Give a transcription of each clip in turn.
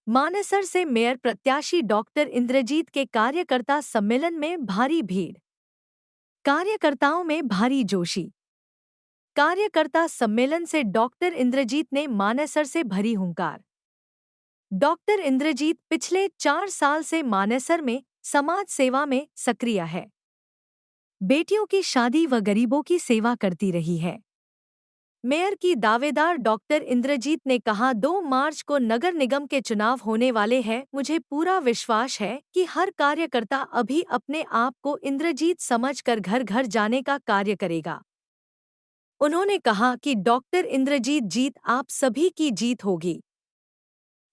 मानेसर से मेयर प्रत्याशी डॉक्टर इंद्रजीत के कार्यकर्ता सम्मेलन में भारी भीड़। कार्यकर्ताओं में भारी जोशी। कार्यकर्ता सम्मेलन से डॉक्टर इंद्रजीत ने मानेसर से भरी हुंकार। डॉक्टर इंद्रजीत पिछले 4 साल से मानेसर में समाज सेवा में सक्रिय है। बेटियों की शादी व गरीबों की सेवा करती रही है। मेयर की दावेदार डॉक्टर इंद्रजीत ने कहा, 2 मार्च को नगर निगम के चुनाव होने वाले हैं। मुझे पूरा विश्वास है कि हर कार्यकर्ता अभी अपने आप को इंद्रजीत समझकर घर घर जाने का कार्य करेगा। उन्होंने कहा कि डॉक्टर इंद्रजीत जीत आप सभी की जीत होगी।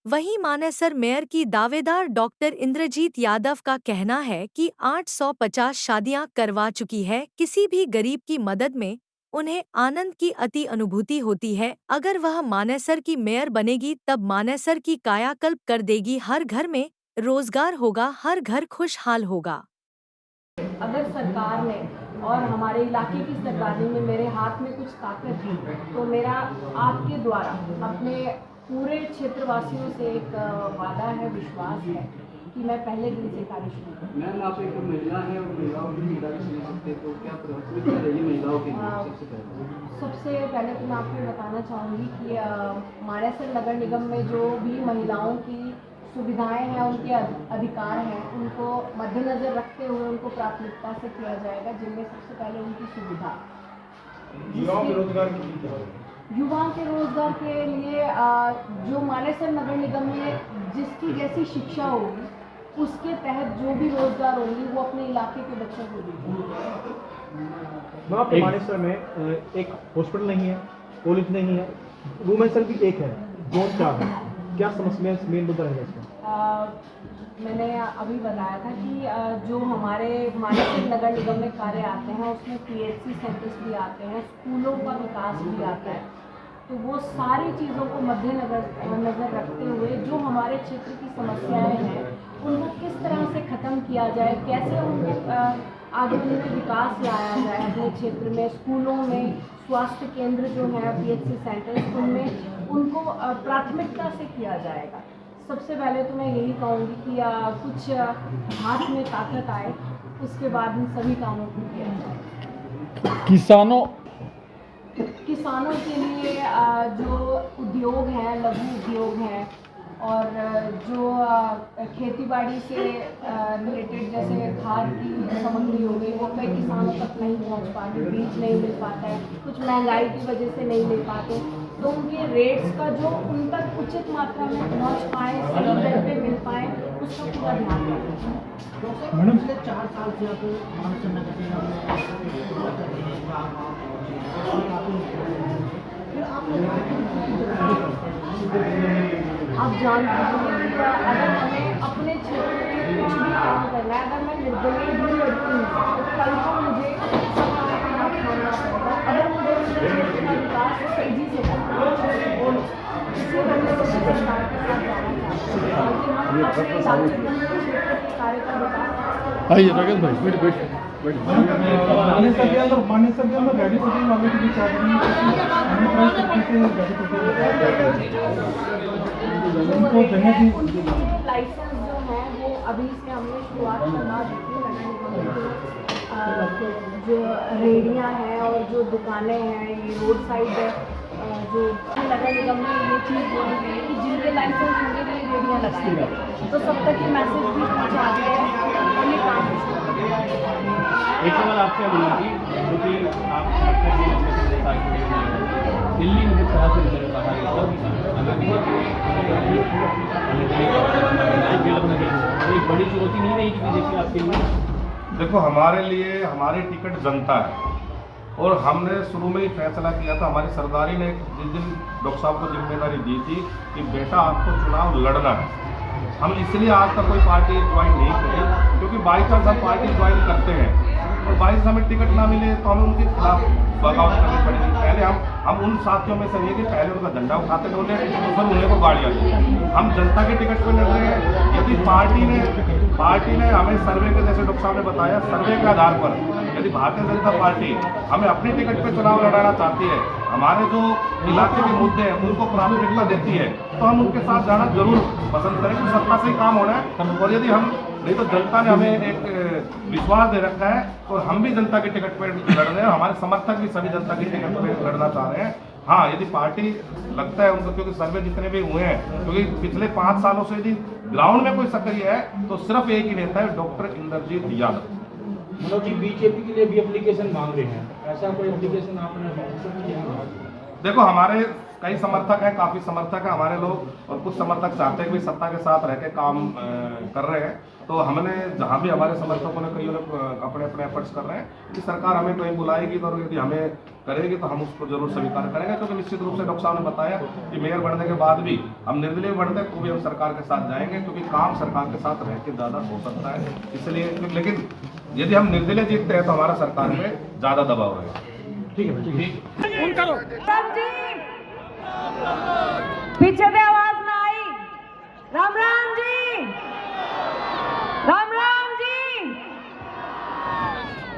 वहीं मानेसर मेयर की दावेदार डॉक्टर इंद्रजीत यादव का कहना है कि 850 शादियां करवा चुकी है। किसी भी गरीब की मदद में उन्हें आनंद की अति अनुभूति होती है। अगर वह मानेसर की मेयर बनेगी तब मानेसर की कायाकल्प कर देगी। हर घर में रोजगार होगा, हर घर खुशहाल होगा। अगर सरकार ने और हमारे इलाके की सरकार ने मेरे हाथ में कुछ ताकत दी तो मेरा आपके द्वारा अपने पूरे क्षेत्रवासियों से एक वादा है, विश्वास है कि मैं पहले दिन से कार्य शुरू करूँ। मैम, आप एक महिला हैं और महिलाओं की भागीदारी सुन सकते, तो क्या प्राथमिकता रहेगी महिलाओं के लिए? सबसे पहले तो मैं आपको बताना चाहूँगी कि मानेसर नगर निगम में जो भी महिलाओं की सुविधाएं हैं, उनके अधिकार हैं, उनको मद्देनज़र रखते हुए उनको प्राथमिकता से किया जाएगा। जिनमें सबसे पहले उनकी सुविधा, युवाओं के रोजगार के लिए जो मानेसर नगर निगम में जिसकी जैसी शिक्षा होगी उसके तहत जो भी रोजगार होंगे वो अपने इलाके के बच्चों को देंगे। मानेसर में एक हॉस्पिटल नहीं है, कॉलेज नहीं है, वुमेन सेल भी एक है, जोन 4 है। क्या समस्या मेन मुद्दा रहेगा इसमें? मैंने अभी बताया था कि जो हमारे मानेसर नगर निगम में कार्य आते हैं उसमें PHC सेंटर्स भी आते हैं, स्कूलों का विकास भी आता है। तो वो सारी चीज़ों को मद्देनज़र रखते हुए जो हमारे क्षेत्र की समस्याएं हैं उनको किस तरह से ख़त्म किया जाए, कैसे उनको आगे उनमें विकास लाया जाए अपने क्षेत्र में, स्कूलों में, स्वास्थ्य केंद्र जो है PHC सेंटर्स, उनमें उनको प्राथमिकता से किया जाएगा। सबसे पहले तो मैं यही कहूँगी कि कुछ हाथ में ताकत आए, उसके बाद इन सभी कामों को किया जाए। किसानों के लिए जो उद्योग हैं, लघु उद्योग हैं, और जो खेतीबाड़ी से रिलेटेड जैसे खाद की सामग्री हो गई, वो कई किसानों तक नहीं पहुंच पाती, बीज नहीं मिल पाता है, कुछ महंगाई की वजह से नहीं मिल पाते। तो उनके रेट्स का जो उन तक उचित मात्रा में पहुंच पाए, सही दर पे मिल पाए, उसका पूरा ध्यान रखें। मैडम, पिछले 4 साल से आप मानेसर नगर निगम आप जानते हैं कि अगर हमें अपने क्षेत्र में कुछ भी काम करना है, अगर मैं निर्दलीय भी लड़ती हूँ तो कल को मुझे सबका हाथ मानना पड़ेगा। अगर मुझे क्षेत्र का विकास तेजी से करना है, इसी वजह से सरकार के साथ जाना चाहते हैं ताकि हम अपने इलाके क्षेत्र के कार्य का विकास। आइए राकेश भाई, बैठ मानेसर के अंदर रेडी पुटिंग वाले की चाह रही है। उनके लाइसेंस जो है वो अभी से हमने शुरुआत करवा दी थी। जो रेहड़ियाँ हैं और जो दुकानें हैं, ये रोड साइड जो नगर निगम में ये चीज़ बोली गई है कि जिनके लाइसेंस होंगे वो रेहड़ियाँ लगाएंगे। तो सब तक ये मैसेज भी पहुँचा दिया है और ये काम एक सवाल आपसे बोलूँगी, क्योंकि आप दिल्ली में जिस तरह से एक बड़ी चुनौती नहीं रहेगी बीजेपी आपके लिए? देखो, हमारे लिए हमारी टिकट जनता है और हमने शुरू में ही फैसला किया था। हमारी सरदारी ने जिस दिन डॉक्टर साहब को जिम्मेदारी दी थी कि बेटा आपको चुनाव लड़ना है, हम इसलिए आज तक कोई पार्टी ज्वाइन नहीं करी, क्योंकि बाई चांस हम पार्टी ज्वाइन करते हैं और बाई चांस हमें टिकट ना मिले तो हम उनके खिलाफ बगावत करनी पड़ेगी। पहले हम उन साथियों में से नहीं कि पहले उनका झंडा उठाते थे उन्हें, तो फिर उन्हें को गाड़ियाँ दी। हम जनता के टिकट पर लड़ रहे हैं। यदि पार्टी ने हमें सर्वे के, जैसे डॉक्टर साहब ने बताया, सर्वे के आधार पर यदि भारतीय जनता पार्टी हमें अपनी टिकट पे चुनाव लड़ाना चाहती है, हमारे जो इलाके के मुद्दे हैं उनको प्राथमिकता देती है, तो हम उनके साथ जाना जरूर पसंद करेंगे। सत्ता से ही काम होना है। और यदि हम नहीं तो जनता ने हमें एक विश्वास दे रखा है और हम भी जनता के टिकट पर लड़ रहे हैं, हमारे समर्थक भी सभी जनता के टिकट पर लड़ना चाह रहे हैं। हाँ, यदि पार्टी लगता है उनको, क्योंकि सर्वे जितने भी हुए हैं, क्योंकि पिछले 5 सालों से यदि ग्राउंड में कोई सक्रिय है तो सिर्फ एक ही नेता है, डॉक्टर इंद्रजीत यादव। मनोज जी बीजेपी के लिए भी एप्लीकेशन मांग रहे हैं, ऐसा कोई एप्लीकेशन आपने किया? देखो, हमारे कई समर्थक हैं, काफ़ी समर्थक हैं हमारे लोग, और कुछ समर्थक चाहते हैं कि सत्ता के साथ रह के काम कर रहे हैं। तो हमने जहाँ भी हमारे समर्थकों ने कई लोग अपने एफर्ट्स कर रहे हैं कि सरकार हमें कहीं बुलाएगी तो यदि हमें करेगी तो हम उसको जरूर स्वीकार करेंगे, क्योंकि निश्चित रूप से डॉक्टर साहब ने बताया कि मेयर बनने के बाद भी हम निर्दलीय बनते तो भी हम सरकार के साथ जाएंगे, क्योंकि काम सरकार के साथ रह के ज़्यादा हो सकता है। इसलिए लेकिन यदि हम निर्दलीय जीतते हैं तो हमारा सरकार में ज़्यादा दबाव रहेगा। ठीक है, ठीक है। पीछे से आवाज ना आई। राम राम जी, राम राम जी,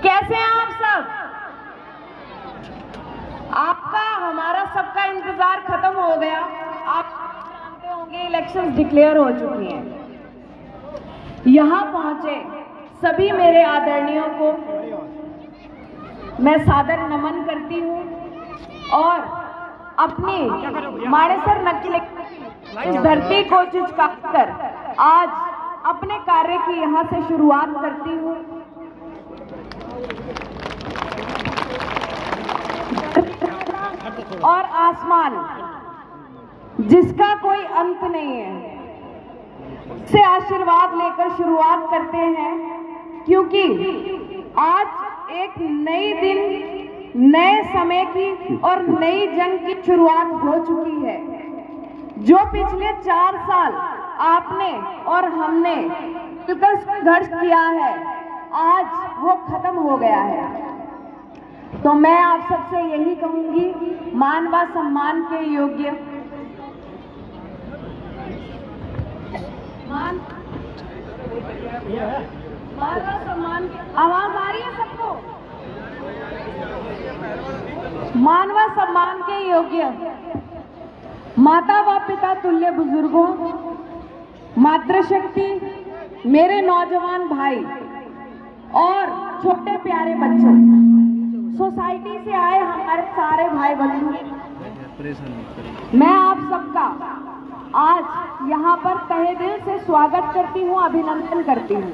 कैसे हैं आप सब? आपका हमारा सबका इंतजार खत्म हो गया। आप जानते होंगे इलेक्शंस डिक्लेयर हो चुकी हैं। यहाँ पहुंचे सभी मेरे आदरणीयों को मैं सादर नमन करती हूँ और अपनी माणेसर नकली इस धरती को चुचकाकर आज अपने कार्य की यहाँ से शुरुआत करती हूँ। और आसमान जिसका कोई अंत नहीं है, से आशीर्वाद लेकर शुरुआत करते हैं, क्योंकि आज एक नई दिन, नए समय की और नई जंग की शुरुआत हो चुकी है। जो पिछले 4 साल आपने और हमने मिलकर संघर्ष किया है, आज वो खत्म हो गया है। तो मैं आप सबसे यही कहूंगी, मान व सम्मान के योग्य, मान व सम्मान, आवाज आ रही है सबको? मान व सम्मान के योग्य माता व पिता तुल्य बुजुर्गों, मातृशक्ति, मेरे नौजवान भाई और छोटे प्यारे बच्चों, सोसाइटी से आए हमारे सारे भाई बंधु, मैं आप सबका आज यहाँ पर तहे दिल से स्वागत करती हूँ, अभिनंदन करती हूँ।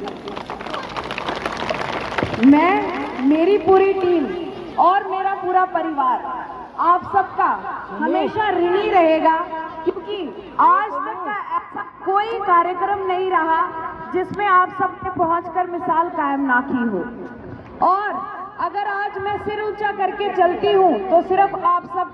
मैं, मेरी पूरी टीम और मेरा पूरा परिवार आप सबका हमेशा ऋणी रहेगा, क्योंकि आज तक का ऐसा कोई कार्यक्रम नहीं रहा जिसमें आप सबने पहुंचकर मिसाल कायम ना की हो। और अगर आज मैं सिर ऊंचा करके चलती हूं तो सिर्फ आप सब